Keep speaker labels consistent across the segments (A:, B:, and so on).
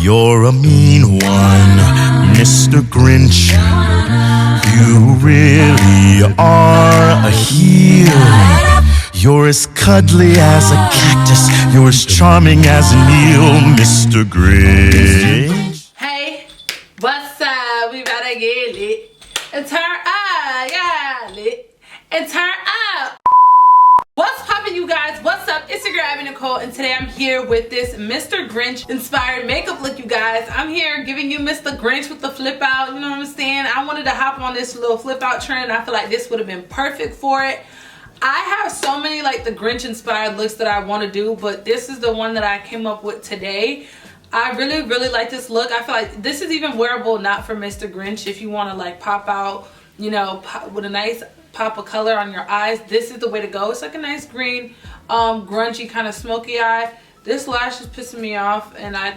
A: You're a mean one, Mr. Grinch. You really are a heel. You're as cuddly as a cactus. You're as charming as an eel, Mr. Grinch.
B: Hey, what's up? We better get lit and turn up. Yeah, lit and turn up. What's poppin', you guys? What's up? It's your girl Abby Nicole, and today I'm here with this Mr. Grinch inspired makeup look, you guys. I'm here giving you Mr. Grinch with the flip out, you know what I'm saying? I wanted to hop on this little flip out trend. I feel like this would have been perfect for it. I have so many like the Grinch inspired looks that I want to do, but this is the one that I came up with today. I really like this look. I feel like this is even wearable not for Mr. Grinch. If you want to like pop out, you know, with a nice pop of color on your eyes, this is the way to go. It's like a nice green grungy kind of smoky eye. This lash is pissing me off, and I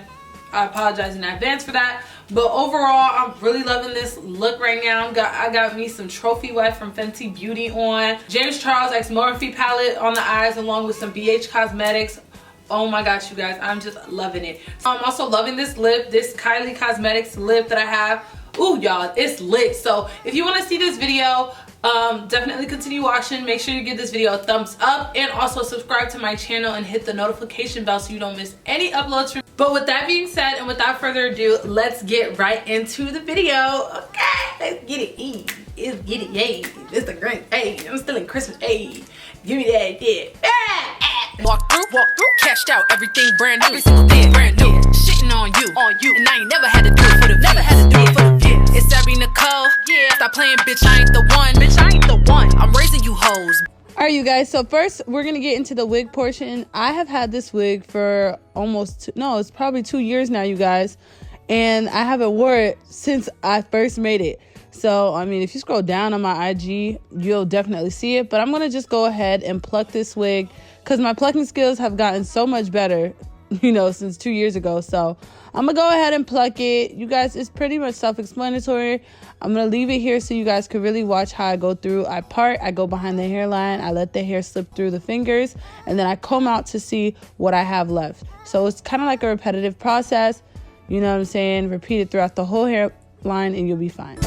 B: apologize in advance for that, but overall I'm really loving this look right now. I got me some Trophy Wife from Fenty Beauty on, James Charles X Morphe palette on the eyes, along with some BH Cosmetics. Oh my gosh, you guys, I'm just loving it. I'm also loving this lip, this Kylie Cosmetics lip that I have. Ooh, y'all, it's lit. So if you want to see this video, definitely continue watching. Make sure you give this video a thumbs up, and also subscribe to my channel and hit the notification bell so you don't miss any uploads from. But with that being said, and without further ado, let's get right into the video. Okay, let's get it. Let's get it. Yay, Mr. Grinch. Hey, I'm still in Christmas. Hey, give me that. Yeah.
C: Walk through, cashed out, everything brand new, every single thing brand new. Shitting on you, and I ain't never had to do it for the views. It's Abby Nicole, yeah. Stop playing, bitch, I ain't the one. I'm raising you hoes.
B: Alright, you guys, so first we're gonna get into the wig portion. I have had this wig for it's probably 2 years now, you guys, and I haven't worn it since I first made it. So I mean, if you scroll down on my IG, you'll definitely see it, but I'm gonna just go ahead and pluck this wig because my plucking skills have gotten so much better, you know, since 2 years ago. So I'm gonna go ahead and pluck it. You guys, it's pretty much self-explanatory. I'm gonna leave it here so you guys can really watch how I go through. I go behind the hairline, I let the hair slip through the fingers, and then I comb out to see what I have left. So it's kind of like a repetitive process, you know what I'm saying? Repeat it throughout the whole hairline and you'll be fine.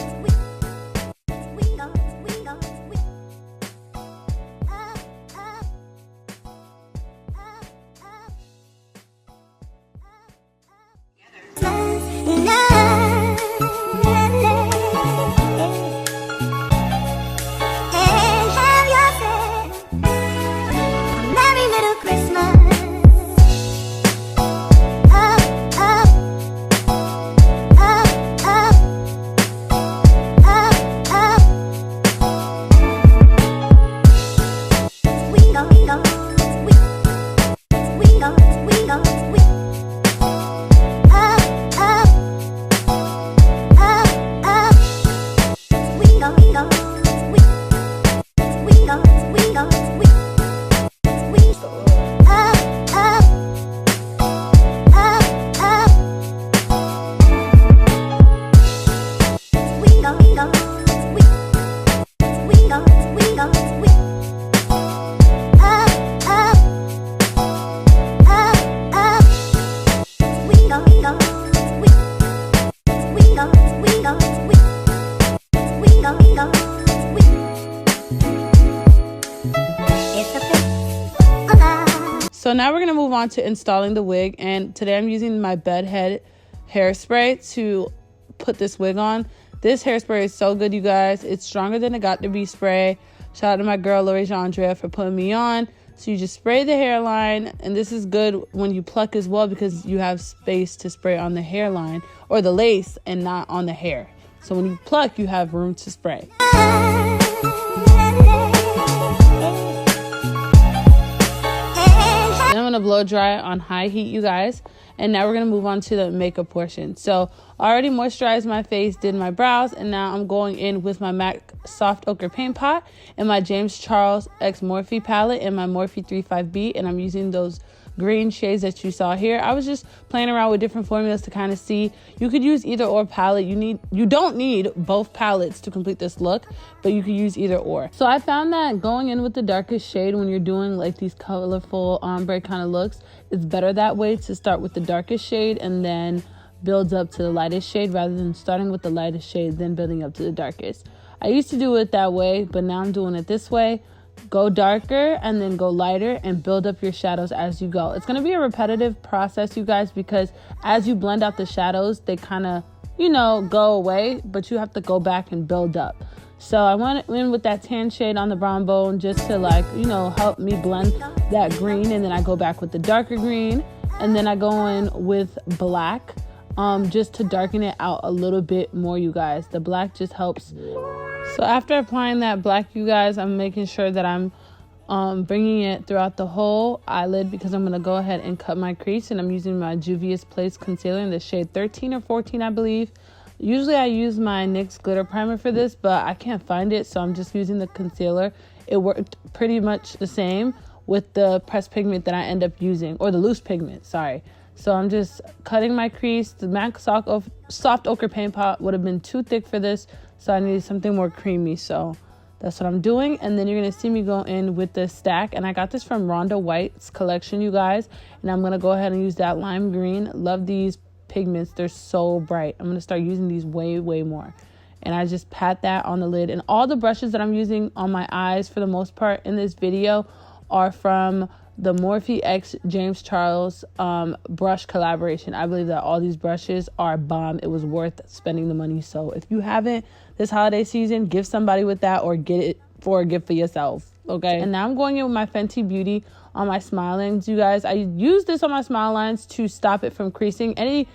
B: So now we're going to move on to installing the wig, and today I'm using my bed head hairspray to put this wig on. This hairspray is so good, you guys. It's stronger than a got to be spray. Shout out to my girl Lori Andrea for putting me on. So you just spray the hairline, and this is good when you pluck as well because you have space to spray on the hairline or the lace and not on the hair. So when you pluck, you have room to spray. Then I'm going to blow dry on high heat, you guys. And now we're going to move on to the makeup portion. So I already moisturized my face, did my brows, and now I'm going in with my MAC Soft Ochre Paint Pot and my James Charles X Morphe palette and my Morphe 35B. And I'm using those green shades that you saw here. I was just playing around with different formulas to kind of see. You could use either or palette. You don't need both palettes to complete this look, but you could use either or. So I found that going in with the darkest shade when you're doing like these colorful ombre kind of looks, it's better that way, to start with the darkest shade and then builds up to the lightest shade rather than starting with the lightest shade, then building up to the darkest. I used to do it that way, but now I'm doing it this way. Go darker and then go lighter and build up your shadows as you go. It's going to be a repetitive process, you guys, because as you blend out the shadows, they kind of, you know, go away, but you have to go back and build up. So I went in with that tan shade on the brown bone just to, like, you know, help me blend that green. And then I go back with the darker green. And then I go in with black just to darken it out a little bit more, you guys. The black just helps. So after applying that black, you guys, I'm making sure that I'm bringing it throughout the whole eyelid because I'm going to go ahead and cut my crease. And I'm using my Juvia's Place concealer in the shade 13 or 14, I believe. Usually I use my NYX glitter primer for this, but I can't find it, so I'm just using the concealer. It worked pretty much the same with the pressed pigment that I end up using, or the loose pigment, sorry. So I'm just cutting my crease. The MAC Soft Ochre Paint Pot would have been too thick for this, so I needed something more creamy, so that's what I'm doing. And then you're going to see me go in with the stack, and I got this from Rhonda White's collection, you guys, and I'm going to go ahead and use that lime green. Love these pigments, they're so bright. I'm going to start using these way more, and I just pat that on the lid. And all the brushes that I'm using on my eyes for the most part in this video are from the Morphe X James Charles brush collaboration. I believe that all these brushes are bomb. It was worth spending the money. So if you haven't this holiday season, give somebody with that or get it for a gift for yourself. Okay, and now I'm going in with my Fenty Beauty on my smile lines, you guys. I use this on my smile lines to stop it from creasing. Any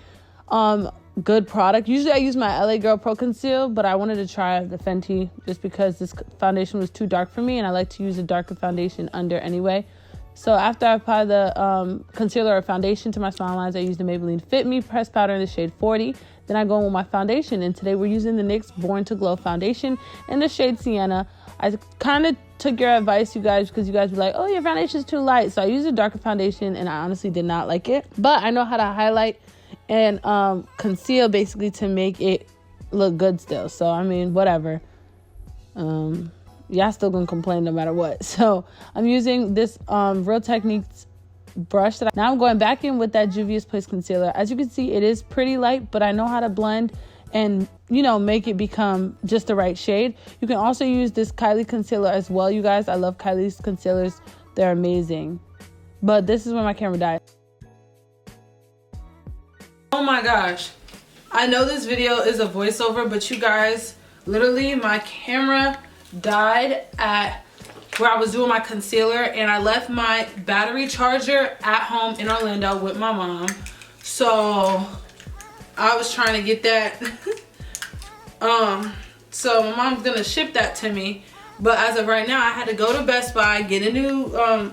B: good product, usually I use my LA Girl Pro Conceal, but I wanted to try the Fenty just because this foundation was too dark for me, and I like to use a darker foundation under anyway. So after I apply the concealer or foundation to my smile lines, I use the Maybelline Fit Me pressed powder in the shade 40. Then I go in with my foundation, and today we're using the NYX Born to Glow foundation in the shade Sienna. I kind of took your advice, you guys, because you guys were like, oh, your foundation is too light. So I used a darker foundation, and I honestly did not like it. But I know how to highlight and conceal basically to make it look good still. So, I mean, whatever. Y'all still gonna complain no matter what. So I'm using this Real Techniques brush that now I'm going back in with that Juvia's Place concealer. As you can see, it is pretty light, but I know how to blend and, you know, make it become just the right shade. You can also use this Kylie concealer as well, you guys. I love Kylie's concealers. They're amazing. But this is when my camera died. Oh my gosh. I know this video is a voiceover, but you guys, literally my camera died at where I was doing my concealer, and I left my battery charger at home in Orlando with my mom. So I was trying to get that. So my mom's gonna ship that to me, but as of right now I had to go to Best Buy, get a new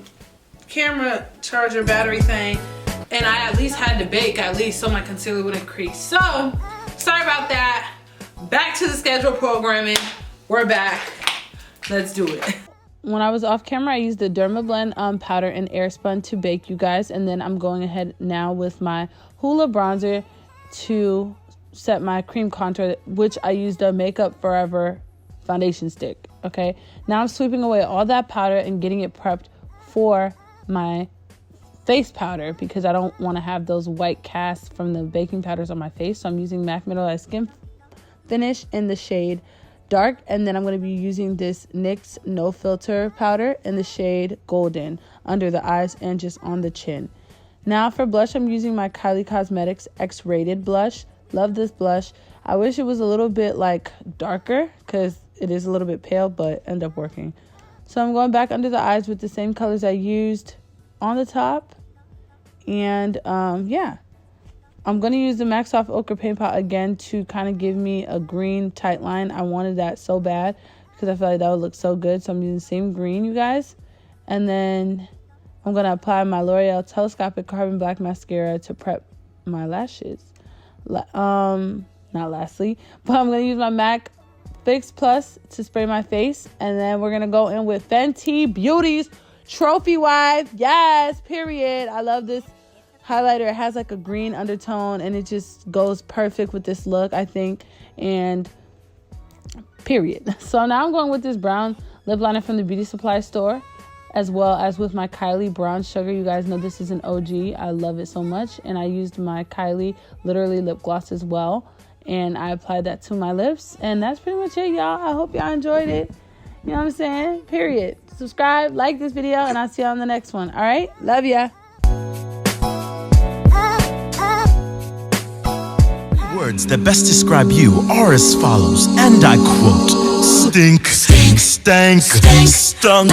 B: camera charger battery thing, and I at least had to bake so my concealer wouldn't crease. So sorry about that. Back to the schedule programming. We're back. Let's do it. When I was off camera, I used the Dermablend powder and Airspun to bake, you guys. And then I'm going ahead now with my Hula Bronzer to set my cream contour, which I used a Makeup Forever foundation stick. Okay. Now I'm sweeping away all that powder and getting it prepped for my face powder because I don't want to have those white casts from the baking powders on my face. So I'm using MAC Mineralized Skin Finish in the shade Dark, and then I'm going to be using this NYX No Filter powder in the shade Golden under the eyes and just on the chin. Now for blush, I'm using my Kylie Cosmetics X-Rated blush. Love this blush. I wish it was a little bit like darker because it is a little bit pale, but ended up working. So I'm going back under the eyes with the same colors I used on the top. And yeah. I'm going to use the MAC Soft Ochre Paint Pot again to kind of give me a green tight line. I wanted that so bad because I feel like that would look so good. So I'm using the same green, you guys. And then I'm going to apply my L'Oreal Telescopic Carbon Black Mascara to prep my lashes. Not lastly, but I'm going to use my MAC Fix Plus to spray my face. And then we're going to go in with Fenty Beauty's Trophy Wife. Yes, period. I love this highlighter. It has like a green undertone and it just goes perfect with this look, I think. And period. So now I'm going with this brown lip liner from the beauty supply store. as well as with my Kylie Brown Sugar. You guys know this is an OG. I love it so much. And I used my Kylie literally lip gloss as well. And I applied that to my lips. And that's pretty much it, y'all. I hope y'all enjoyed it. You know what I'm saying? Period. Subscribe, like this video, and I'll see you on the next one. All right? Love ya.
A: Words that best describe you are as follows, and I quote: stink, stank, stunk.